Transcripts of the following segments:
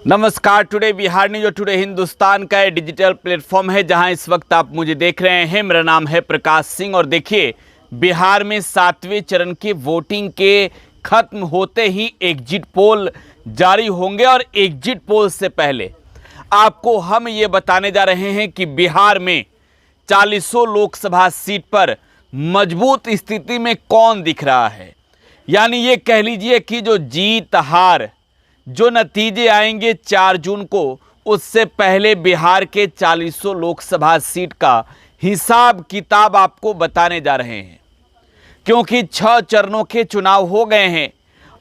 नमस्कार। Today Bihar news और today Hindustan का डिजिटल प्लेटफॉर्म है जहां इस वक्त आप मुझे देख रहे हैं। मेरा नाम है प्रकाश सिंह और देखिए, बिहार में 7वें चरण की वोटिंग के खत्म होते ही एग्जिट पोल जारी होंगे और एग्जिट पोल से पहले आपको हम ये बताने जा रहे हैं कि बिहार में 40 लोकसभा सीट पर मजबूत स्थिति में कौन दिख रहा है। यानी ये कह लीजिए कि जो जीत हार जो नतीजे आएंगे 4 जून को, उससे पहले बिहार के 40 लोकसभा सीट का हिसाब किताब आपको बताने जा रहे हैं, क्योंकि 6 चरणों के चुनाव हो गए हैं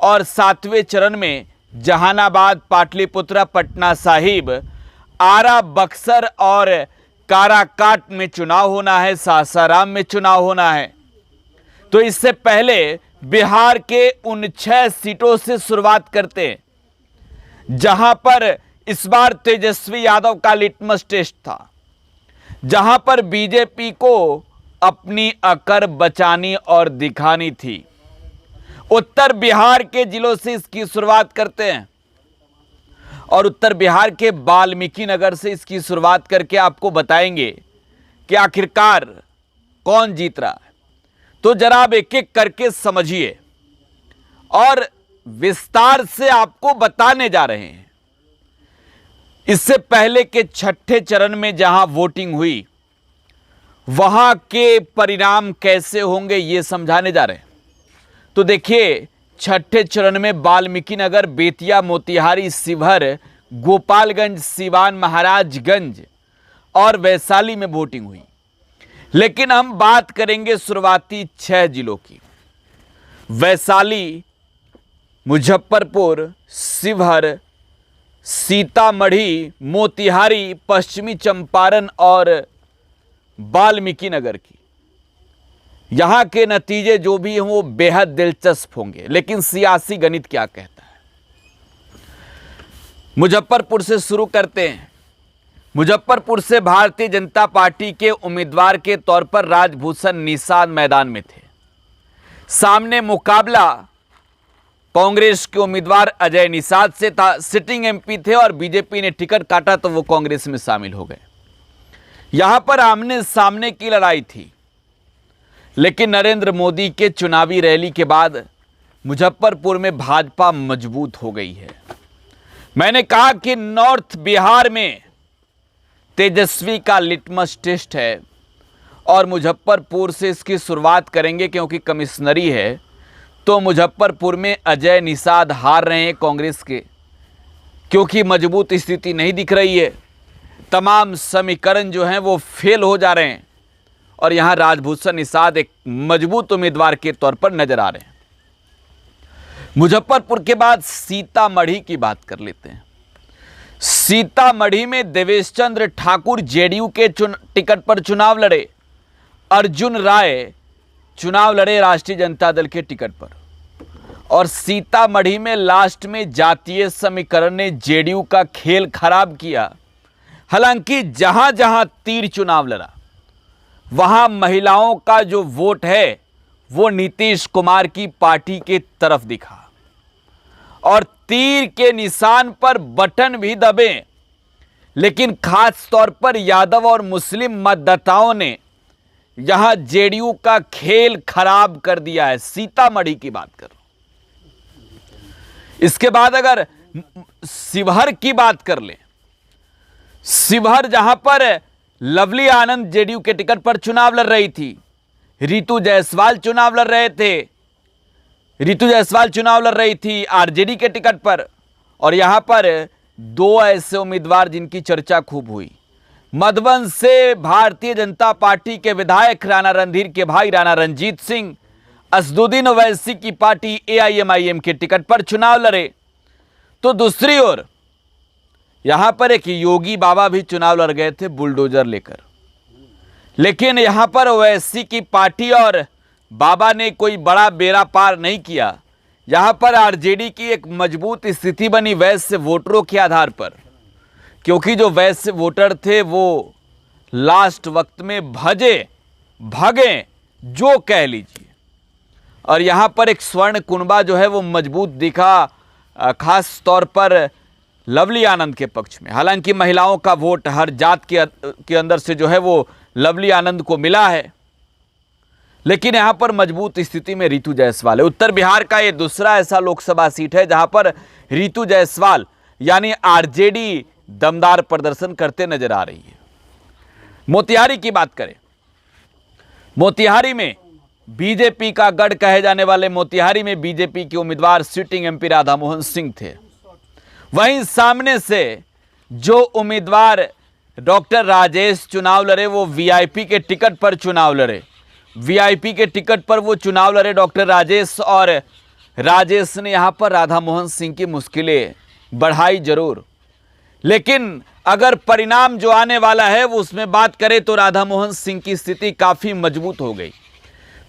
और 7वें चरण में जहानाबाद, पाटलिपुत्रा, पटना साहिब, आरा, बक्सर और काराकाट में चुनाव होना है, सासाराम में चुनाव होना है। तो इससे पहले बिहार के उन 6 सीटों से शुरुआत करते हैं जहां पर इस बार तेजस्वी यादव का लिटमस टेस्ट था, जहां पर बीजेपी को अपनी अकड़ बचानी और दिखानी थी। उत्तर बिहार के जिलों से इसकी शुरुआत करते हैं और उत्तर बिहार के वाल्मीकि नगर से इसकी शुरुआत करके आपको बताएंगे कि आखिरकार कौन जीत रहा है। तो जरा आप एक एक करके समझिए और विस्तार से आपको बताने जा रहे हैं। इससे पहले के 6ठे चरण में जहां वोटिंग हुई, वहां के परिणाम कैसे होंगे ये समझाने जा रहे हैं। तो देखिए, 6ठे चरण में वाल्मीकि नगर, बेतिया, मोतिहारी, शिवहर, गोपालगंज, सिवान, महाराजगंज और वैशाली में वोटिंग हुई। लेकिन हम बात करेंगे शुरुआती 6 जिलों की। वैशाली, मुजफ्फरपुर, शिवहर, सीतामढ़ी, मोतिहारी, पश्चिमी चंपारण और वाल्मीकि नगर की। यहां के नतीजे जो भी हैं वो बेहद दिलचस्प होंगे। लेकिन सियासी गणित क्या कहता है, मुजफ्फरपुर से शुरू करते हैं। मुजफ्फरपुर से भारतीय जनता पार्टी के उम्मीदवार के तौर पर राजभूषण निषाद मैदान में थे। सामने मुकाबला कांग्रेस के उम्मीदवार अजय निषाद से था। सिटिंग एमपी थे और बीजेपी ने टिकट काटा तो वो कांग्रेस में शामिल हो गए। यहां पर आमने सामने की लड़ाई थी। लेकिन नरेंद्र मोदी के चुनावी रैली के बाद मुजफ्फरपुर में भाजपा मजबूत हो गई है। मैंने कहा कि नॉर्थ बिहार में तेजस्वी का लिटमस टेस्ट है और मुजफ्फरपुर से इसकी शुरुआत करेंगे, क्योंकि कमिश्नरी है। तो मुजफ्फरपुर में अजय निषाद हार रहे हैं कांग्रेस के, क्योंकि मजबूत स्थिति नहीं दिख रही है। तमाम समीकरण जो हैं वो फेल हो जा रहे हैं और यहां राजभूषण निषाद एक मजबूत उम्मीदवार के तौर पर नजर आ रहे हैं। मुजफ्फरपुर के बाद सीतामढ़ी की बात कर लेते हैं। सीतामढ़ी में देवेश चंद्र ठाकुर जेडीयू के टिकट पर चुनाव लड़े। अर्जुन राय चुनाव लड़े राष्ट्रीय जनता दल के टिकट पर। और सीतामढ़ी में लास्ट में जातीय समीकरण ने जेडीयू का खेल खराब किया। हालांकि जहां जहां तीर चुनाव लड़ा, वहां महिलाओं का जो वोट है वो नीतीश कुमार की पार्टी के तरफ दिखा और तीर के निशान पर बटन भी दबे। लेकिन खास तौर पर यादव और मुस्लिम मतदाताओं ने यहां जेडीयू का खेल खराब कर दिया है। सीतामढ़ी की बात कर। इसके बाद अगर शिवहर की बात कर ले, शिवहर जहां पर लवली आनंद जेडीयू के टिकट पर चुनाव लड़ रही थी, रितु जायसवाल चुनाव लड़ रहे थे, रितु जायसवाल चुनाव लड़ रही थी आरजेडी के टिकट पर। और यहां पर 2 ऐसे उम्मीदवार जिनकी चर्चा खूब हुई। मधुबन से भारतीय जनता पार्टी के विधायक राणा रणधीर के भाई राणा रंजीत सिंह असदुद्दीन ओवैसी की पार्टी एआईएमआईएम के टिकट पर चुनाव लड़े। तो दूसरी ओर यहां पर एक योगी बाबा भी चुनाव लड़ गए थे बुलडोजर लेकर। लेकिन यहां पर ओवैसी की पार्टी और बाबा ने कोई बड़ा बेड़ा पार नहीं किया। यहां पर आरजेडी की एक मजबूत स्थिति बनी वैश्य वोटरों के आधार पर, क्योंकि जो वैश्य वोटर थे वो लास्ट वक्त में भागे जो कह लीजिए। और यहां पर एक स्वर्ण कुनबा जो है वो मजबूत दिखा, खास तौर पर लवली आनंद के पक्ष में। हालांकि महिलाओं का वोट हर जात के अंदर से जो है वो लवली आनंद को मिला है, लेकिन यहां पर मजबूत स्थिति में रीतू जायसवाल है। उत्तर बिहार का ये दूसरा ऐसा लोकसभा सीट है जहां पर रीतू जायसवाल यानी आरजेडी दमदार प्रदर्शन करते नजर आ रही है। मोतिहारी की बात करें, मोतिहारी में बीजेपी का गढ़ कहे जाने वाले मोतिहारी में बीजेपी के उम्मीदवार सिटिंग एमपी राधा मोहन सिंह थे। वहीं सामने से जो उम्मीदवार डॉक्टर राजेश चुनाव लड़े वो वीआईपी के टिकट पर चुनाव लड़े। वीआईपी के टिकट पर वो चुनाव लड़े डॉक्टर राजेश, और राजेश ने यहां पर राधा मोहन सिंह की मुश्किलें बढ़ाई जरूर, लेकिन अगर परिणाम जो आने वाला है वो उसमें बात करें तो राधा मोहन सिंह की स्थिति काफी मजबूत हो गई।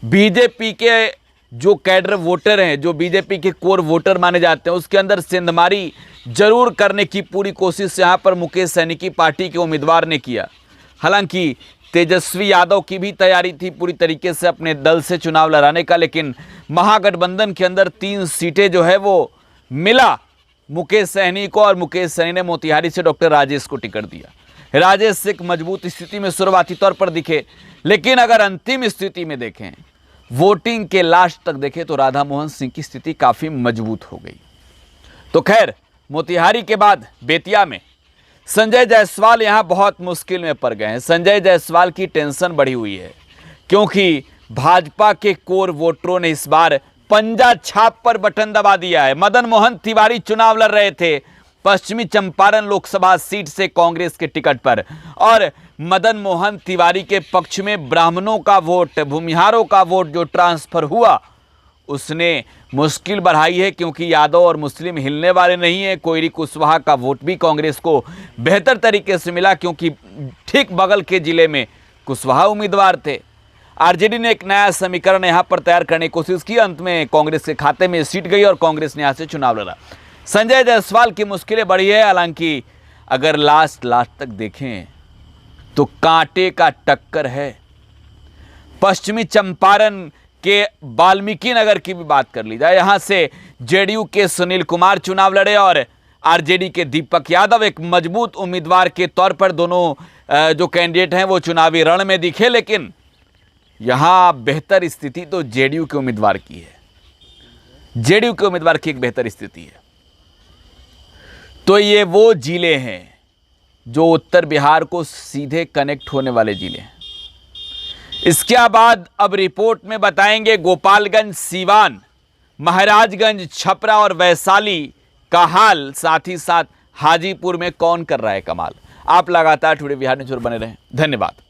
बीजेपी के जो कैडर वोटर हैं, जो बीजेपी के कोर वोटर माने जाते हैं, उसके अंदर सेंधमारी जरूर करने की पूरी कोशिश यहां पर मुकेश सहनी की पार्टी के उम्मीदवार ने किया। हालांकि तेजस्वी यादव की भी तैयारी थी पूरी तरीके से अपने दल से चुनाव लड़ाने का, लेकिन महागठबंधन के अंदर 3 सीटें जो है वो मिला मुकेश सहनी को, और मुकेश सहनी ने मोतिहारी से डॉक्टर राजेश को टिकट दिया। राजेश एक मजबूत स्थिति में शुरुआती तौर पर दिखे, लेकिन अगर अंतिम स्थिति में देखें, वोटिंग के लास्ट तक देखें तो राधा मोहन सिंह की स्थिति काफी मजबूत हो गई। तो खैर, मोतिहारी के बाद बेतिया में संजय जायसवाल यहां बहुत मुश्किल में पड़ गए हैं। संजय जायसवाल की टेंशन बढ़ी हुई है क्योंकि भाजपा के कोर वोटरों ने इस बार पंजा छाप पर बटन दबा दिया है। मदन मोहन तिवारी चुनाव लड़ रहे थे पश्चिमी चंपारण लोकसभा सीट से कांग्रेस के टिकट पर, और मदन मोहन तिवारी के पक्ष में ब्राह्मणों का वोट, भूमिहारों का वोट जो ट्रांसफर हुआ उसने मुश्किल बढ़ाई है, क्योंकि यादव और मुस्लिम हिलने वाले नहीं है। कोयरी कुशवाहा का वोट भी कांग्रेस को बेहतर तरीके से मिला, क्योंकि ठीक बगल के जिले में कुशवाहा उम्मीदवार थे। आरजेडी ने एक नया समीकरण यहां पर तैयार करने की कोशिश की, अंत में कांग्रेस के खाते में सीट गई और कांग्रेस ने यहां से चुनाव लड़ा। संजय जायसवाल की मुश्किलें बढ़ी है। हालांकि अगर लास्ट तक देखें तो कांटे का टक्कर है। पश्चिमी चंपारण के वाल्मीकि नगर की भी बात कर ली जाए, यहां से जेडीयू के सुनील कुमार चुनाव लड़े और आरजेडी के दीपक यादव एक मजबूत उम्मीदवार के तौर पर दोनों जो कैंडिडेट हैं वो चुनावी रण में दिखे, लेकिन यहां बेहतर स्थिति तो जेडीयू के उम्मीदवार की है। जेडीयू के उम्मीदवार की एक बेहतर स्थिति है। तो ये वो जिले हैं जो उत्तर बिहार को सीधे कनेक्ट होने वाले जिले हैं। इसके बाद अब रिपोर्ट में बताएंगे गोपालगंज, सीवान, महाराजगंज, छपरा और वैशाली का हाल, साथ ही साथ हाजीपुर में कौन कर रहा है कमाल। आप लगातार टुडे बिहार न्यूज़ पर बने रहें। धन्यवाद।